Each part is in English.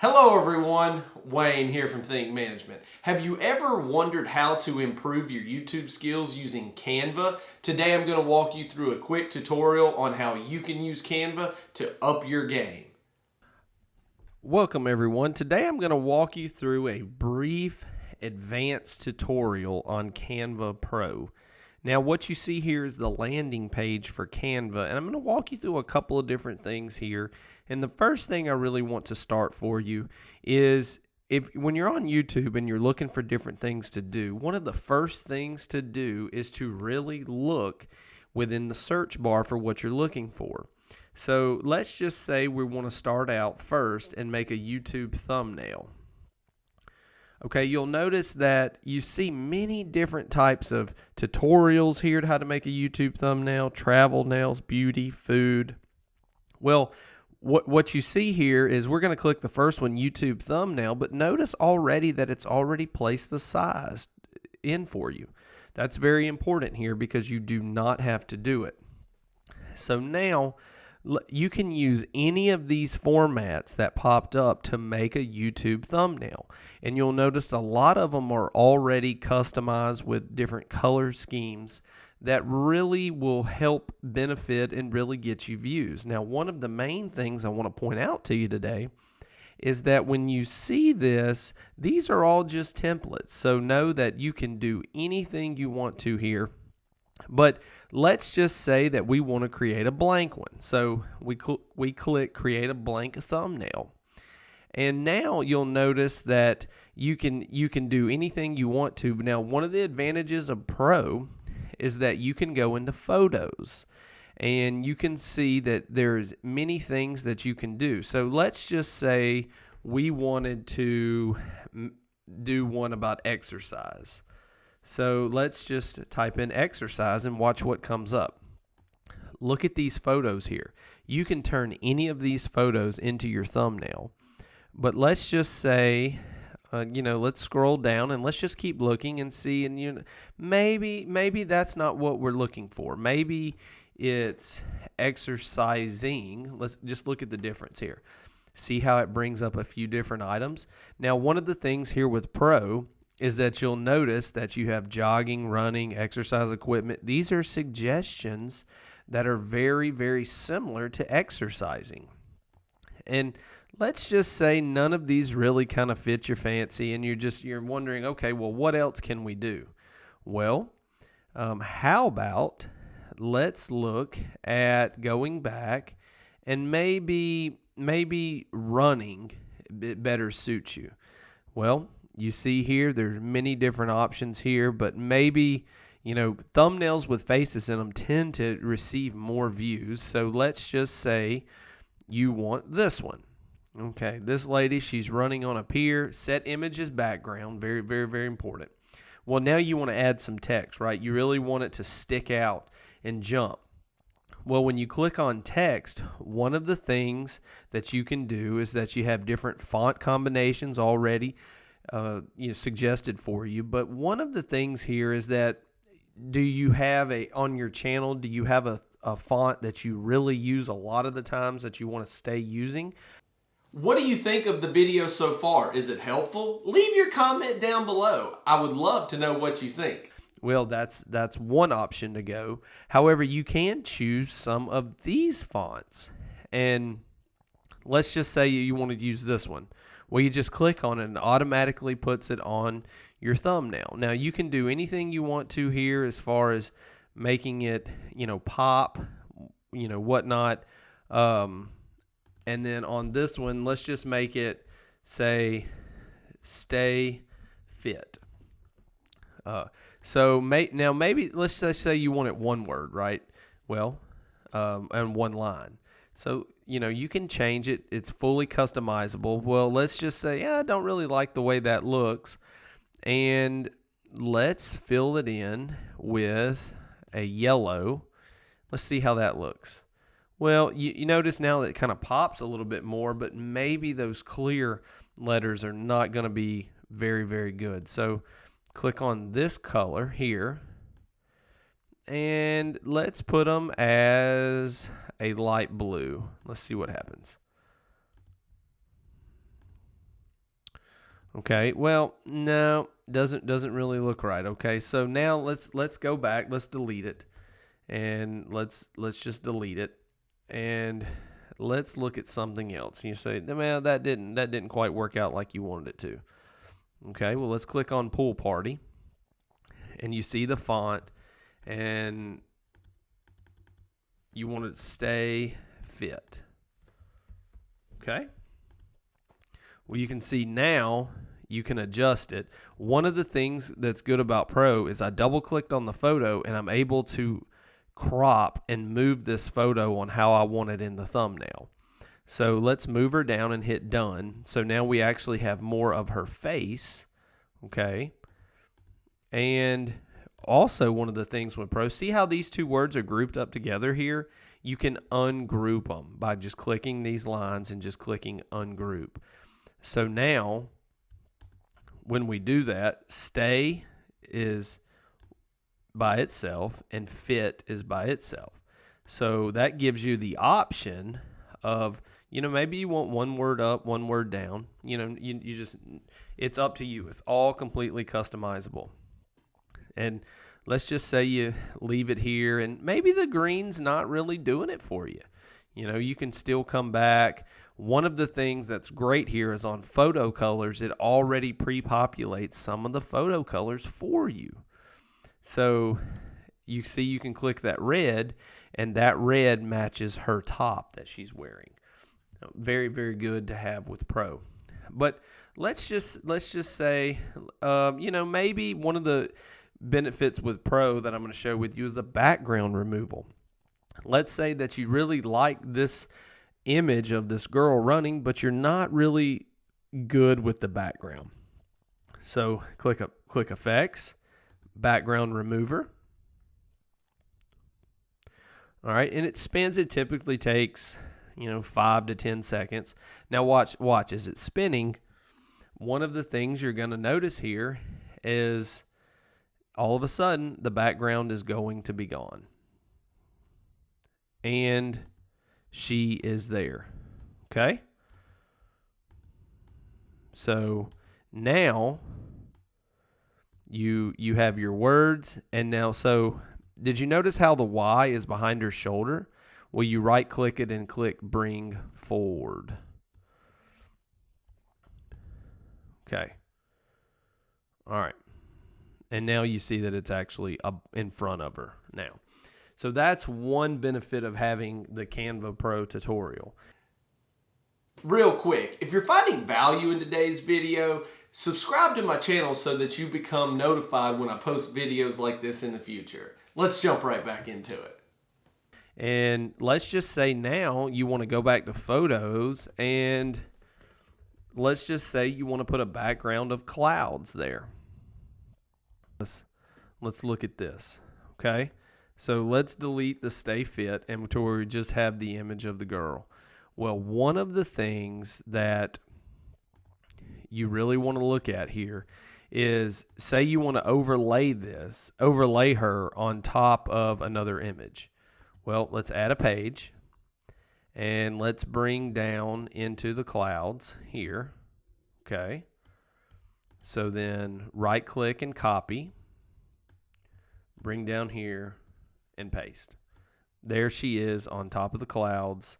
Hello everyone, Wayne here from Think Management. Have you ever wondered how to improve your YouTube skills using Canva? Today I'm going to walk you through a quick tutorial on how you can use Canva to up your game. Welcome everyone. Today I'm going to walk you through a brief advanced tutorial on Canva Pro. Now what you see here is the landing page for Canva, and I'm going to walk you through a couple of different things here. And the first thing I really want to start for you is when you're on YouTube and you're looking for different things to do, one of the first things to do is to really look within the search bar for what you're looking for. So let's just say we want to start out first and make a YouTube thumbnail. Okay, you'll notice that you see many different types of tutorials here to how to make a YouTube thumbnail: travel, nails, beauty, food. Well, what you see here is we're going to click the first one, YouTube thumbnail, but notice already that it's already placed the size in for you. That's very important here because you do not have to do it. So now you can use any of these formats that popped up to make a YouTube thumbnail. And you'll notice a lot of them are already customized with different color schemes that really will help benefit and really get you views. Now, one of the main things I want to point out to you today is that when you see this, these are all just templates. So know that you can do anything you want to here. But let's just say that we want to create a blank one. So we click create a blank thumbnail. And now you'll notice that you can do anything you want to. Now, one of the advantages of Pro is that you can go into photos and you can see that there's many things that you can do. So let's just say we wanted to do one about exercise. So let's just type in exercise and watch what comes up. Look at these photos here. You can turn any of these photos into your thumbnail. But let's just say, let's scroll down and let's just keep looking and see. And maybe that's not what we're looking for. Maybe it's exercising. Let's just look at the difference here. See how it brings up a few different items. Now, one of the things here with Pro is that you'll notice that you have jogging, running, exercise equipment. These are suggestions that are very, very similar to exercising. And let's just say none of these really kind of fit your fancy and you're wondering, okay, well, what else can we do? Well, how about let's look at going back and maybe running better suits you. Well, you see here, there's many different options here, but maybe, thumbnails with faces in them tend to receive more views. So let's just say you want this one. Okay, this lady, she's running on a pier. Set image as background. Very, very, very important. Well, now you want to add some text, right? You really want it to stick out and jump. Well, when you click on text, one of the things that you can do is that you have different font combinations already suggested for you. But one of the things here is that on your channel, do you have a font that you really use a lot of the times that you want to stay using? What do you think of the video so far? Is it helpful? Leave your comment down below. I would love to know what you think. Well, that's one option to go. However, you can choose some of these fonts. And let's just say you want to use this one. Well, you just click on it and automatically puts it on your thumbnail. Now, you can do anything you want to here as far as making it, pop, whatnot. And then on this one, let's just make it say, stay fit. So maybe let's just say you want it one word, right? Well, and one line. So, you can change it. It's fully customizable. Well, let's just say, I don't really like the way that looks. And let's fill it in with a yellow. Let's see how that looks. Well, you notice now that it kind of pops a little bit more, but maybe those clear letters are not going to be very, very good. So click on this color here, and let's put them as a light blue. Let's see what happens. Okay, well, no, doesn't really look right. Okay, so now let's go back. Let's delete it, and let's just delete it, and let's look at something else. And you say, man, that didn't quite work out like you wanted it to. Okay, well, let's click on Pool Party, and you see the font, and you want it to stay fit. Okay. Well, you can see now you can adjust it. One of the things that's good about Pro is I double clicked on the photo and I'm able to crop and move this photo on how I want it in the thumbnail. So let's move her down and hit done. So now we actually have more of her face. Okay. And also one of the things with Pro, see how these two words are grouped up together here? You can ungroup them by just clicking these lines and just clicking ungroup. So now, when we do that, stay is by itself and fit is by itself. So that gives you the option of, maybe you want one word up, one word down. You just, it's up to you. It's all completely customizable. And let's just say you leave it here and maybe the green's not really doing it for you. You can still come back. One of the things that's great here is on photo colors, it already pre-populates some of the photo colors for you. So you see you can click that red, and that red matches her top that she's wearing. Very, very good to have with Pro. But let's just say, maybe one of the benefits with Pro that I'm going to show with you is the background removal. Let's say that you really like this image of this girl running, but you're not really good with the background. So click Effects, Background Remover. All right, and it spins. It typically takes 5 to 10 seconds. Now watch as it's spinning. One of the things you're going to notice here is all of a sudden the background is going to be gone. And she is there. Okay? So now you have your words, and now, so did you notice how the Y is behind her shoulder? Well, you right click it and click bring forward. Okay. All right. And now you see that it's actually up in front of her now. So that's one benefit of having the Canva Pro tutorial. Real quick, if you're finding value in today's video, subscribe to my channel so that you become notified when I post videos like this in the future. Let's jump right back into it. And let's just say now you want to go back to photos, and let's just say you want to put a background of clouds there. Let's look at this. Okay. So let's delete the stay fit and to where we just have the image of the girl. Well, one of the things that you really want to look at here is, say you want to overlay her on top of another image. Well, let's add a page and let's bring down into the clouds here. Okay. So then right click and copy, bring down here and paste. There she is on top of the clouds.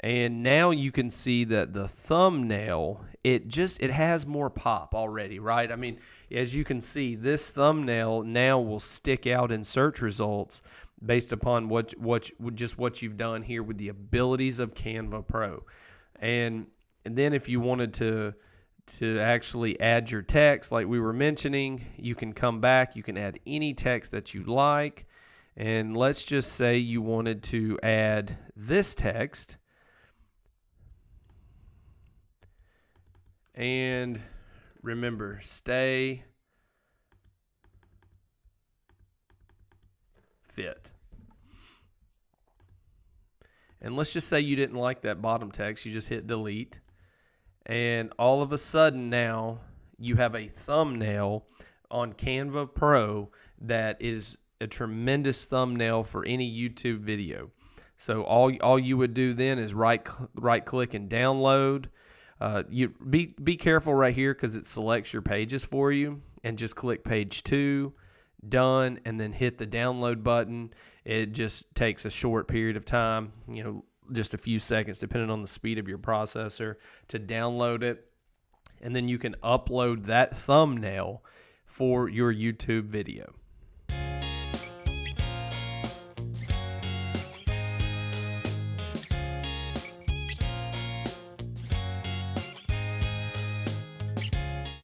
And now you can see that the thumbnail, it has more pop already, right? I mean, as you can see, this thumbnail now will stick out in search results based upon what you've done here with the abilities of Canva Pro. And then if you wanted to actually add your text like we were mentioning, you can come back, you can add any text that you like. And let's just say you wanted to add this text. And remember, stay fit. And let's just say you didn't like that bottom text. You just hit delete. And all of a sudden now you have a thumbnail on Canva Pro that is a tremendous thumbnail for any YouTube video. So all you would do then is right click and download. You be careful right here because it selects your pages for you, and just click page 2, done, and then hit the download button. It just takes a short period of time, just a few seconds depending on the speed of your processor to download it. And then you can upload that thumbnail for your YouTube video.